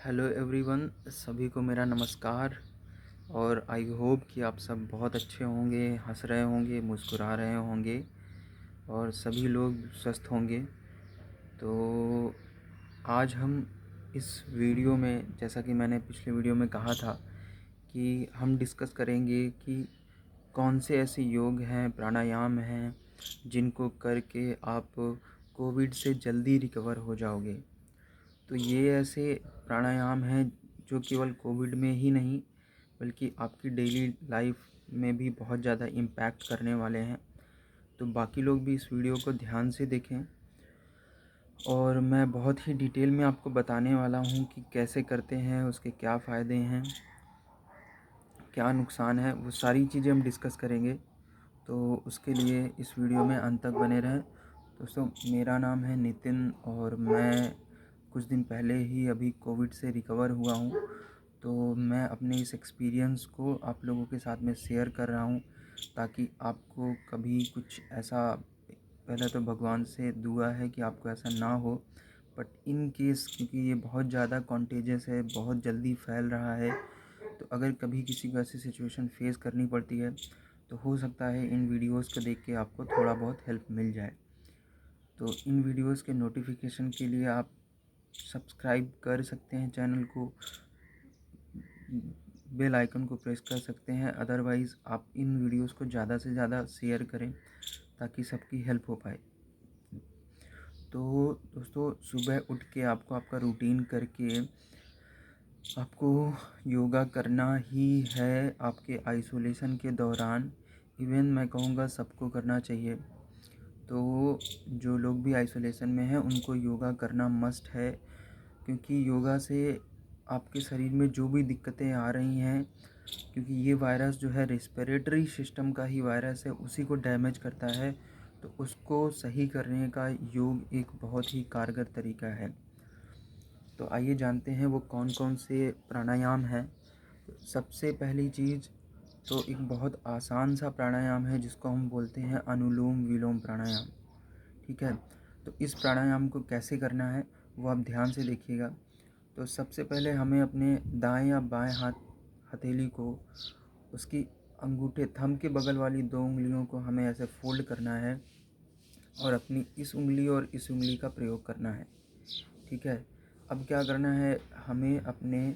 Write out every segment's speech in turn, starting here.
Hello everyone, सभी को मेरा नमस्कार। और आई होप कि आप सब बहुत अच्छे होंगे, हंस रहे होंगे, मुस्कुरा रहे होंगे और सभी लोग स्वस्थ होंगे। तो आज हम इस वीडियो में, जैसा कि मैंने पिछले वीडियो में कहा था, कि हम डिस्कस करेंगे कि कौन से ऐसे योग हैं, प्राणायाम हैं, जिनको करके आप कोविड से जल्दी रिकवर हो जाओगे। तो ये ऐसे प्राणायाम हैं जो केवल कोविड में ही नहीं बल्कि आपकी डेली लाइफ में भी बहुत ज़्यादा इम्पैक्ट करने वाले हैं। तो बाकी लोग भी इस वीडियो को ध्यान से देखें और मैं बहुत ही डिटेल में आपको बताने वाला हूँ कि कैसे करते हैं, उसके क्या फ़ायदे हैं, क्या नुकसान है, वो सारी चीज़ें हम डिस्कस करेंगे। तो उसके लिए इस वीडियो में अंत तक बने रहें। दोस्तों, मेरा नाम है नितिन और मैं कुछ दिन पहले ही अभी कोविड से रिकवर हुआ हूँ। तो मैं अपने इस एक्सपीरियंस को आप लोगों के साथ में शेयर कर रहा हूँ ताकि आपको कभी कुछ ऐसा, पहले तो भगवान से दुआ है कि आपको ऐसा ना हो, बट इन केस क्योंकि ये बहुत ज़्यादा कॉन्टेजियस है, बहुत जल्दी फैल रहा है, तो अगर कभी किसी को ऐसी सिचुएशन फेस करनी पड़ती है तो हो सकता है इन वीडियोस को देख के आपको थोड़ा बहुत हेल्प मिल जाए। तो इन वीडियोस के नोटिफिकेशन के लिए आप सब्सक्राइब कर सकते हैं चैनल को, बेल आइकन को प्रेस कर सकते हैं। अदरवाइज़ आप इन वीडियोस को ज़्यादा से ज़्यादा शेयर करें ताकि सबकी हेल्प हो पाए। तो दोस्तों, सुबह उठ के आपको आपका रूटीन करके आपको योगा करना ही है आपके आइसोलेशन के दौरान। इवन मैं कहूँगा सबको करना चाहिए। तो जो लोग भी आइसोलेशन में हैं उनको योगा करना मस्ट है, क्योंकि योगा से आपके शरीर में जो भी दिक्कतें आ रही हैं, क्योंकि ये वायरस जो है रेस्पिरेटरी सिस्टम का ही वायरस है, उसी को डैमेज करता है। तो उसको सही करने का योग एक बहुत ही कारगर तरीका है। तो आइए जानते हैं वो कौन कौन से प्राणायाम हैं। तो सबसे पहली चीज़ तो एक बहुत आसान सा प्राणायाम है जिसको हम बोलते हैं अनुलोम विलोम प्राणायाम। ठीक है, तो इस प्राणायाम को कैसे करना है वो आप ध्यान से देखिएगा। तो सबसे पहले हमें अपने दाएं या बाएं हाथ हथेली को, उसकी अंगूठे थंब के बगल वाली दो उंगलियों को हमें ऐसे फोल्ड करना है और अपनी इस उंगली और इस उंगली का प्रयोग करना है। ठीक है, अब क्या करना है, हमें अपने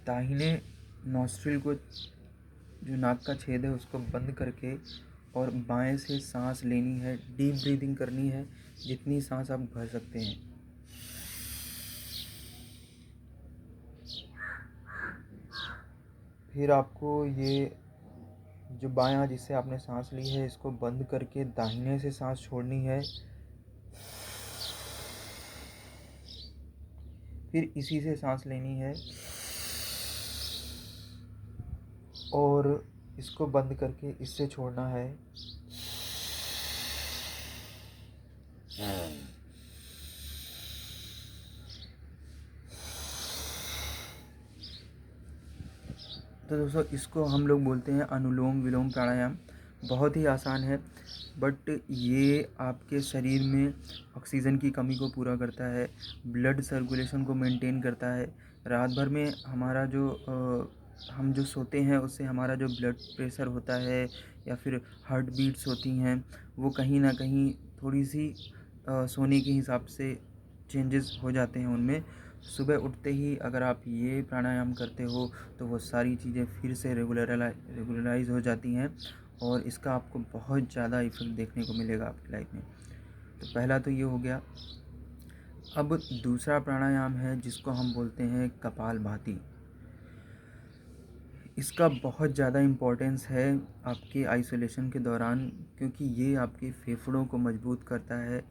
दाहिने नॉस्ट्रिल को, जो नाक का छेद है, उसको बंद करके और बाएं से सांस लेनी है, डीप ब्रीदिंग करनी है, जितनी सांस आप भर सकते हैं। फिर आपको ये जो बायां जिससे आपने सांस ली है इसको बंद करके दाहिने से सांस छोड़नी है। फिर इसी से सांस लेनी है और इसको बंद करके इससे छोड़ना है। तो दोस्तों, इसको हम लोग बोलते हैं अनुलोम विलोम प्राणायाम। बहुत ही आसान है, बट ये आपके शरीर में ऑक्सीजन की कमी को पूरा करता है, ब्लड सर्कुलेशन को मेंटेन करता है। रात भर में हमारा जो हम जो सोते हैं उससे हमारा जो ब्लड प्रेशर होता है या फिर हार्ट बीट्स होती हैं, वो कहीं ना कहीं थोड़ी सी सोने के हिसाब से चेंजेस हो जाते हैं उनमें। सुबह उठते ही अगर आप ये प्राणायाम करते हो तो वो सारी चीज़ें फिर से रेगुलराइज हो जाती हैं और इसका आपको बहुत ज़्यादा इफेक्ट देखने को मिलेगा आपकी लाइफ में। तो पहला तो ये हो गया। अब दूसरा प्राणायाम है जिसको हम बोलते हैं कपालभाति। इसका बहुत ज़्यादा इम्पोर्टेंस है आपके आइसोलेशन के दौरान, क्योंकि ये आपके फेफड़ों को मजबूत करता है,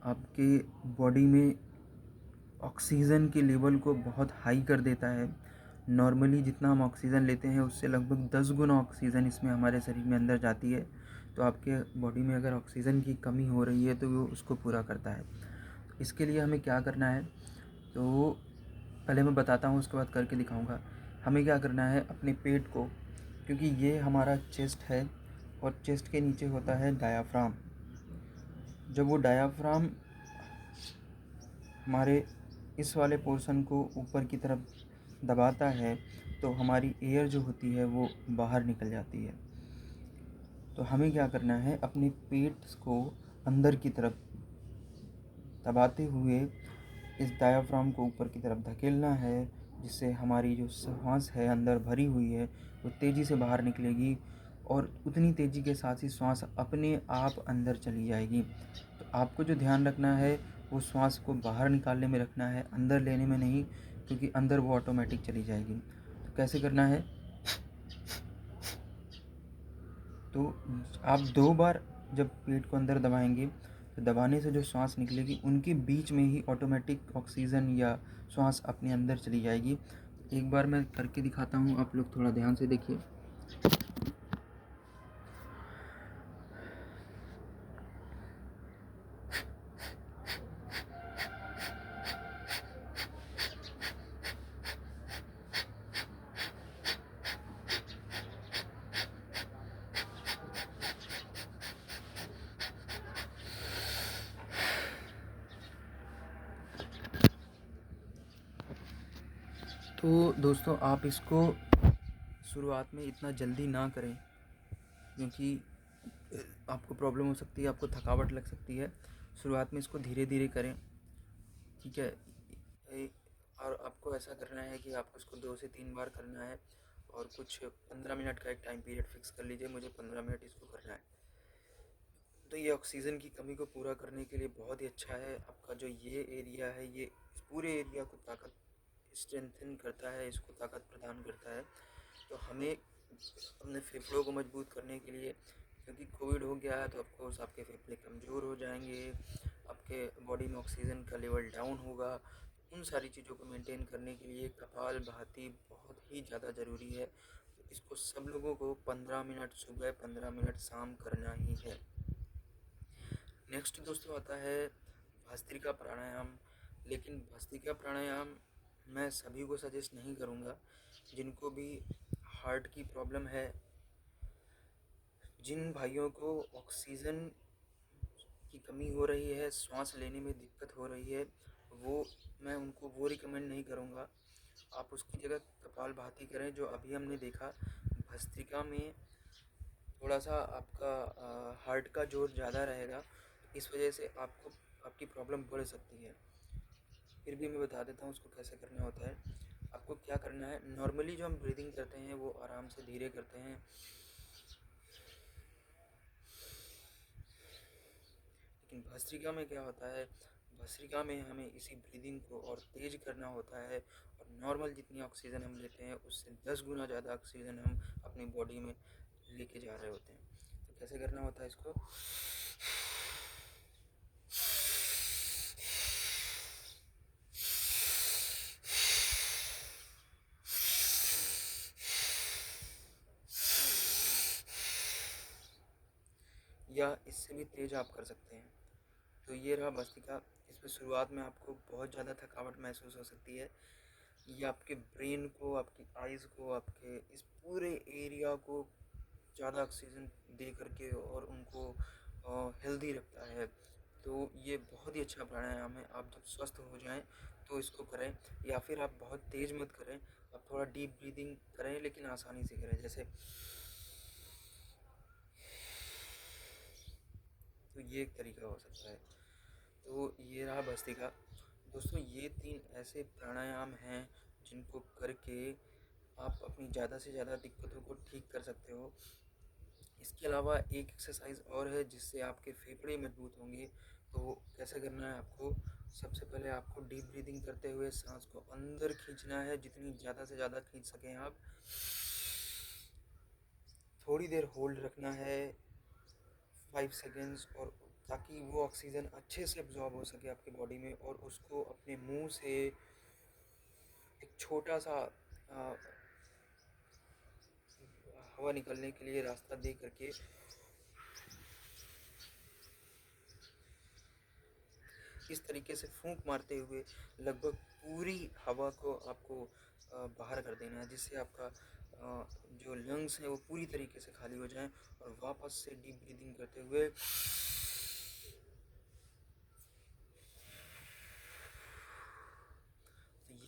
आपके बॉडी में ऑक्सीजन के लेवल को बहुत हाई कर देता है। नॉर्मली जितना हम ऑक्सीजन लेते हैं उससे लगभग 10 गुना ऑक्सीजन इसमें हमारे शरीर में अंदर जाती है। तो आपके बॉडी में अगर ऑक्सीजन की कमी हो रही है तो वो उसको पूरा करता है। तो इसके लिए हमें क्या करना है, तो पहले मैं बताता हूँ, उसके बाद करके दिखाऊंगा। हमें क्या करना है, अपने पेट को, क्योंकि ये हमारा चेस्ट है और चेस्ट के नीचे होता है डायाफ्राम। जब वो डायाफ्राम हमारे इस वाले पोर्शन को ऊपर की तरफ दबाता है तो हमारी एयर जो होती है वो बाहर निकल जाती है। तो हमें क्या करना है, अपने पेट को अंदर की तरफ दबाते हुए इस डायाफ्राम को ऊपर की तरफ धकेलना है, जिससे हमारी जो सांस है अंदर भरी हुई है वो तेज़ी से बाहर निकलेगी और उतनी तेज़ी के साथ ही श्वास अपने आप अंदर चली जाएगी। तो आपको जो ध्यान रखना है वो श्वास को बाहर निकालने में रखना है, अंदर लेने में नहीं, क्योंकि अंदर वो ऑटोमेटिक चली जाएगी। तो कैसे करना है, तो आप 2 बार जब पेट को अंदर दबाएंगे तो दबाने से जो श्वास निकलेगी उनके बीच में ही ऑटोमेटिक ऑक्सीजन या श्वास अपने अंदर चली जाएगी। एक बार मैं करके दिखाता हूँ, आप लोग थोड़ा ध्यान से देखिए। तो दोस्तों, आप इसको शुरुआत में इतना जल्दी ना करें, क्योंकि आपको प्रॉब्लम हो सकती है, आपको थकावट लग सकती है। शुरुआत में इसको धीरे धीरे करें, ठीक है। और आपको ऐसा करना है कि आपको इसको 2 से 3 बार करना है और कुछ 15 मिनट का एक टाइम पीरियड फिक्स कर लीजिए, मुझे 15 मिनट इसको करना है। तो ये ऑक्सीजन की कमी को पूरा करने के लिए बहुत ही अच्छा है। आपका जो ये एरिया है, ये इस पूरे एरिया को ताकत स्ट्रेंथन करता है, इसको ताकत प्रदान करता है। तो हमें अपने फेफड़ों को मजबूत करने के लिए, क्योंकि कोविड हो गया है तो ऑफकोर्स आपके फेफड़े कमज़ोर हो जाएंगे, आपके बॉडी में ऑक्सीजन का लेवल डाउन होगा। उन सारी चीज़ों को मेंटेन करने के लिए कपालभाति बहुत ही ज़्यादा ज़रूरी है। तो इसको सब लोगों को 15 मिनट सुबह, 15 मिनट शाम करना ही है। नेक्स्ट दोस्तों आता है भस्त्रिका प्राणायाम। लेकिन भस्त्रिका प्राणायाम मैं सभी को सजेस्ट नहीं करूँगा। जिनको भी हार्ट की प्रॉब्लम है, जिन भाइयों को ऑक्सीजन की कमी हो रही है, श्वास लेने में दिक्कत हो रही है, मैं उनको वो रिकमेंड नहीं करूँगा। आप उसकी जगह कपालभाति करें, जो अभी हमने देखा। भस्त्रिका में थोड़ा सा आपका हार्ट का जोर ज़्यादा रहेगा, इस वजह से आपकी प्रॉब्लम बढ़ सकती है। फिर भी मैं बता देता हूँ उसको कैसे करना होता है। आपको क्या करना है, नॉर्मली जो हम ब्रीदिंग करते हैं वो आराम से धीरे करते हैं, लेकिन भस्त्रिका में क्या होता है, भस्त्रिका में हमें इसी ब्रीदिंग को और तेज करना होता है और नॉर्मल जितनी ऑक्सीजन हम लेते हैं उससे 10 गुना ज़्यादा ऑक्सीजन हम अपनी बॉडी में लेके जा रहे होते हैं। तो कैसे करना होता है इसको, या इससे भी तेज आप कर सकते हैं। तो ये रहा भस्त्रिका। इसमें शुरुआत में आपको बहुत ज़्यादा थकावट महसूस हो सकती है। ये आपके ब्रेन को, आपकी आइज़ को, आपके इस पूरे एरिया को ज़्यादा ऑक्सीजन दे करके और उनको हेल्दी रखता है। तो ये बहुत ही अच्छा प्राणायाम है। आप जब स्वस्थ हो जाएं तो इसको करें, या फिर आप बहुत तेज़ मत करें, आप थोड़ा डीप ब्रीदिंग करें, लेकिन आसानी से करें। जैसे तो ये एक तरीका हो सकता है। तो ये रहा भस्त्रिका। दोस्तों, ये 3 ऐसे प्राणायाम हैं जिनको करके आप अपनी ज़्यादा से ज़्यादा दिक्कतों को ठीक कर सकते हो। इसके अलावा एक एक्सरसाइज और है जिससे आपके फेफड़े मजबूत होंगे। तो कैसे करना है आपको, सबसे पहले आपको डीप ब्रीदिंग करते हुए सांस को अंदर खींचना है, जितनी ज़्यादा से ज़्यादा खींच सकें आप। थोड़ी देर होल्ड रखना है, 5 सेकेंड्स, और ताकि वो ऑक्सीजन अच्छे से एब्जॉर्ब हो सके आपकी बॉडी में, और उसको अपने मुंह से एक छोटा सा हवा निकलने के लिए रास्ता दे करके इस तरीके से फूंक मारते हुए लगभग पूरी हवा को आपको बाहर कर देना है, जिससे आपका जो लंग्स है वो पूरी तरीके से खाली हो जाएं, और वापस से डीप ब्रीदिंग करते हुए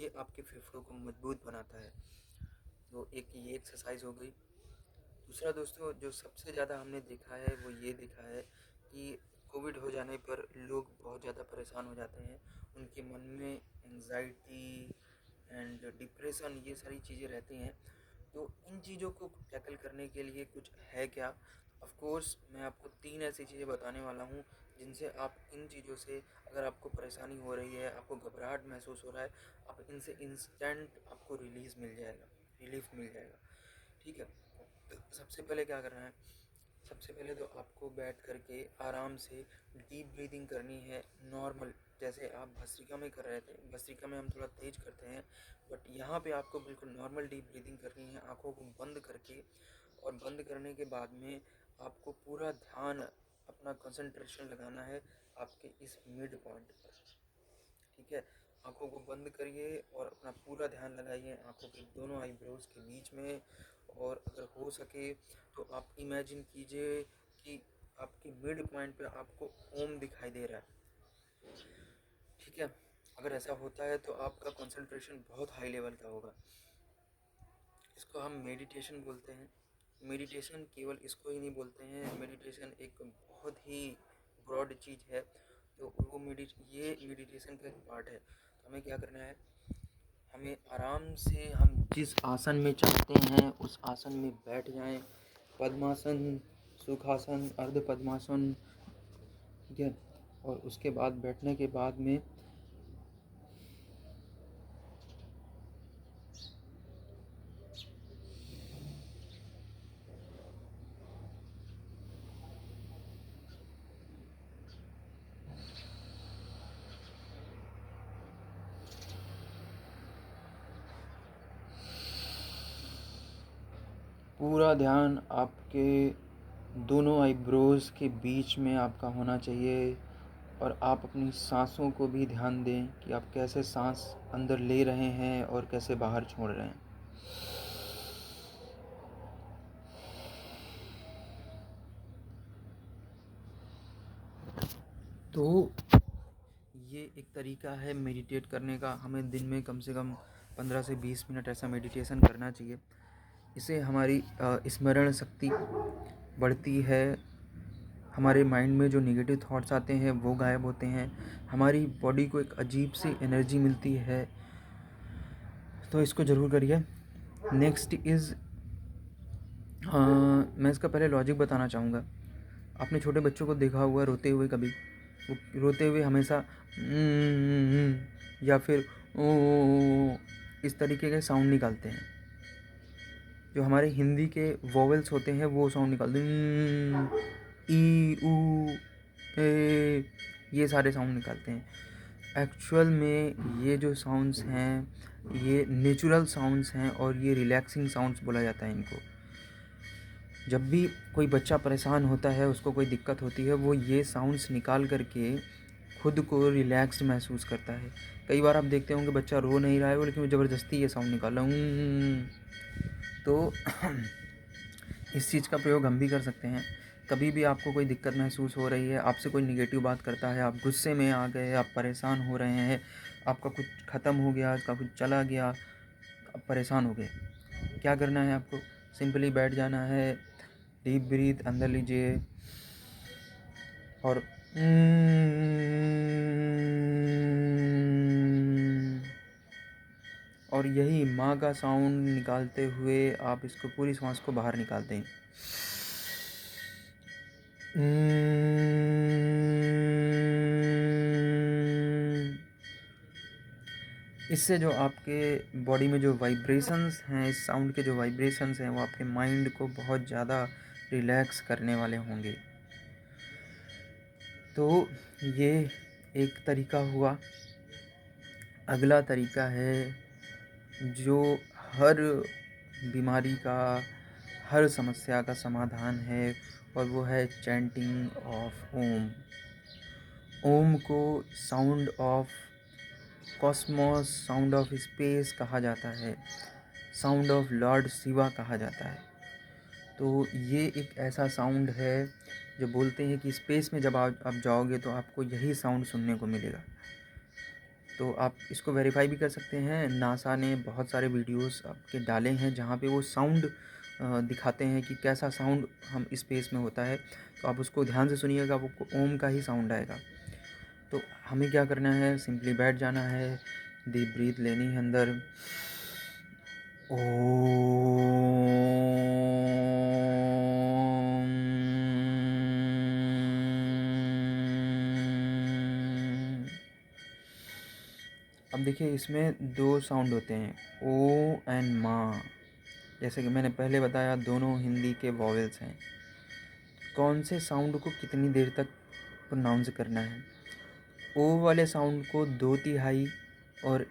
ये आपके फेफड़ों को मजबूत बनाता है। तो एक ये एक्सरसाइज हो गई। दूसरा दोस्तों, जो सबसे ज़्यादा हमने देखा है वो ये देखा है कि कोविड हो जाने पर लोग बहुत ज़्यादा परेशान हो जाते हैं। उनके मन में एंजाइटी एंड डिप्रेशन ये सारी चीज़ें रहती हैं। तो इन चीज़ों को टैकल करने के लिए कुछ है क्या? ऑफ कोर्स मैं आपको 3 ऐसी चीज़ें बताने वाला हूँ जिनसे आप इन चीज़ों से, अगर आपको परेशानी हो रही है, आपको घबराहट महसूस हो रहा है, आप इनसे इंस्टेंट आपको रिलीफ मिल जाएगा। ठीक है? तो सबसे पहले क्या करना है? सबसे पहले तो आपको बैठ कर के आराम से डीप ब्रीदिंग करनी है, नॉर्मल, जैसे आप भस्त्रिका में कर रहे थे। भस्त्रिका में हम थोड़ा तेज करते हैं, बट यहाँ पे आपको बिल्कुल नॉर्मल डीप ब्रीदिंग करनी है, आंखों को बंद करके। और बंद करने के बाद में आपको पूरा ध्यान, अपना कंसंट्रेशन लगाना है आपके इस मिड पॉइंट पर। ठीक है? आंखों को बंद करिए और अपना पूरा ध्यान लगाइए आंखों के दोनों आईब्रोज के बीच में। और अगर हो सके तो आप इमेजिन कीजिए कि आपके मिड पॉइंट पे आपको ओम दिखाई दे रहा है। ठीक है? अगर ऐसा होता है तो आपका कंसंट्रेशन बहुत हाई लेवल का होगा। इसको हम मेडिटेशन बोलते हैं। मेडिटेशन केवल इसको ही नहीं बोलते हैं, मेडिटेशन एक बहुत ही ब्रॉड चीज़ है। तो वो ये मेडिटेशन का एक पार्ट है। तो हमें क्या करना है? हमें आराम से, हम जिस आसन में चाहते हैं उस आसन में बैठ जाएं। पद्मासन, सुखासन, अर्ध पद्मासन। ठीक है? और उसके बाद बैठने के बाद में पूरा ध्यान आपके दोनों आईब्रोज़ के बीच में आपका होना चाहिए। और आप अपनी सांसों को भी ध्यान दें कि आप कैसे सांस अंदर ले रहे हैं और कैसे बाहर छोड़ रहे हैं। तो ये एक तरीका है मेडिटेट करने का। हमें दिन में कम से कम 15 से 20 मिनट ऐसा मेडिटेशन करना चाहिए। इससे हमारी स्मरण शक्ति बढ़ती है, हमारे माइंड में जो नेगेटिव थॉट्स आते हैं वो गायब होते हैं, हमारी बॉडी को एक अजीब सी एनर्जी मिलती है। तो इसको ज़रूर करिए। नेक्स्ट इज़, मैं इसका पहले लॉजिक बताना चाहूँगा। आपने छोटे बच्चों को देखा हुआ रोते हुए कभी? वो रोते हुए हमेशा या फिर ओ इस तरीके के साउंड निकालते हैं। जो हमारे हिंदी के वोवेल्स होते हैं वो साउंड निकालते हैं, ई ऊ ए, ये सारे साउंड निकालते हैं। एक्चुअल में ये जो साउंड्स हैं ये नेचुरल साउंड्स हैं और ये रिलैक्सिंग साउंड्स बोला जाता है इनको। जब भी कोई बच्चा परेशान होता है, उसको कोई दिक्कत होती है, वो ये साउंड्स निकाल करके खुद को रिलैक्स्ड महसूस करता है। कई बार आप देखते होंगे बच्चा रो नहीं रहा है वो, लेकिन वो ज़बरदस्ती ये साउंड निकाल रहा है। तो इस चीज़ का प्रयोग हम भी कर सकते हैं। कभी भी आपको कोई दिक्कत महसूस हो रही है, आपसे कोई निगेटिव बात करता है, आप गुस्से में आ गए, आप परेशान हो रहे हैं, आपका कुछ ख़त्म हो गया, आपका कुछ चला गया, आप परेशान हो गए, क्या करना है आपको? सिंपली बैठ जाना है, डीप ब्रीथ अंदर लीजिए और यही माँ का साउंड निकालते हुए आप इसको पूरी सांस को बाहर निकालते हैं। इससे जो आपके बॉडी में जो वाइब्रेशंस हैं, इस साउंड के जो वाइब्रेशंस हैं, वो आपके माइंड को बहुत ज़्यादा रिलैक्स करने वाले होंगे। तो ये एक तरीका हुआ। अगला तरीका है जो हर बीमारी का, हर समस्या का समाधान है, और वो है चैंटिंग ऑफ ओम। ओम को sound of Cosmos, sound of space कहा जाता है, साउंड ऑफ लॉर्ड शिवा कहा जाता है। तो ये एक ऐसा साउंड है जो बोलते हैं कि स्पेस में जब आप जाओगे तो आपको यही साउंड सुनने को मिलेगा। तो आप इसको वेरीफ़ाई भी कर सकते हैं। नासा ने बहुत सारे वीडियोज़ आपके डाले हैं जहाँ पे वो साउंड दिखाते हैं कि कैसा साउंड हम स्पेस में होता है। तो आप उसको ध्यान से सुनिएगा, आपको ओम का ही साउंड आएगा। तो हमें क्या करना है, सिंपली बैठ जाना है, डीप ब्रीथ लेनी है अंदर। अब देखिए इसमें 2 साउंड होते हैं, ओ एंड माँ। जैसे कि मैंने पहले बताया, दोनों हिंदी के वॉवेल्स हैं। कौन से साउंड को कितनी देर तक प्रोनाउंस करना है। ओ वाले साउंड को 2/3 और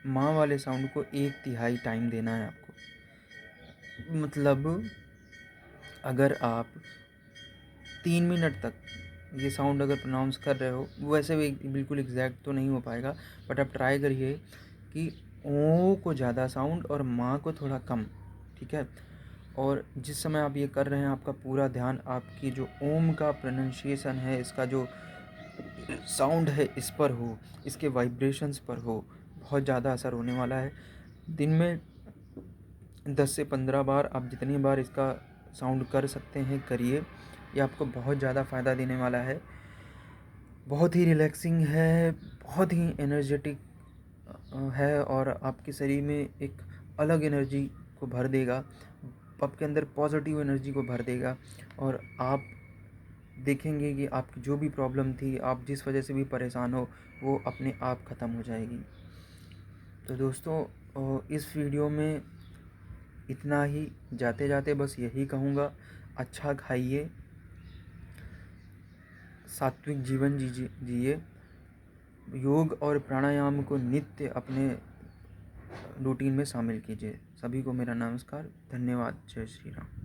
माँ वाले साउंड को 1/3 टाइम देना है आपको। मतलब अगर आप 3 मिनट तक ये साउंड अगर प्रोनाउंस कर रहे हो, वैसे भी बिल्कुल एग्जैक्ट तो नहीं हो पाएगा, बट आप ट्राई करिए कि ओ को ज़्यादा साउंड और माँ को थोड़ा कम, ठीक है। और जिस समय आप ये कर रहे हैं, आपका पूरा ध्यान आपकी जो ओम का प्रोनाउंसिएशन है, इसका जो साउंड है इस पर हो, इसके वाइब्रेशंस पर हो। बहुत ज़्यादा असर होने वाला है। दिन में 10 से 15 बार आप जितनी बार इसका साउंड कर सकते हैं करिए। ये आपको बहुत ज़्यादा फ़ायदा देने वाला है। बहुत ही रिलैक्सिंग है, बहुत ही एनर्जेटिक है और आपके शरीर में एक अलग एनर्जी को भर देगा। आपके अंदर पॉजिटिव एनर्जी को भर देगा और आप देखेंगे कि आपकी जो भी प्रॉब्लम थी, आप जिस वजह से भी परेशान हो, वो अपने आप ख़त्म हो जाएगी। तो दोस्तों, इस वीडियो में इतना ही। जाते जाते बस यही कहूँगा, अच्छा खाइए, सात्विक जीवन जिए, योग और प्राणायाम को नित्य अपने रूटीन में शामिल कीजिए। सभी को मेरा नमस्कार, धन्यवाद, जय श्री राम।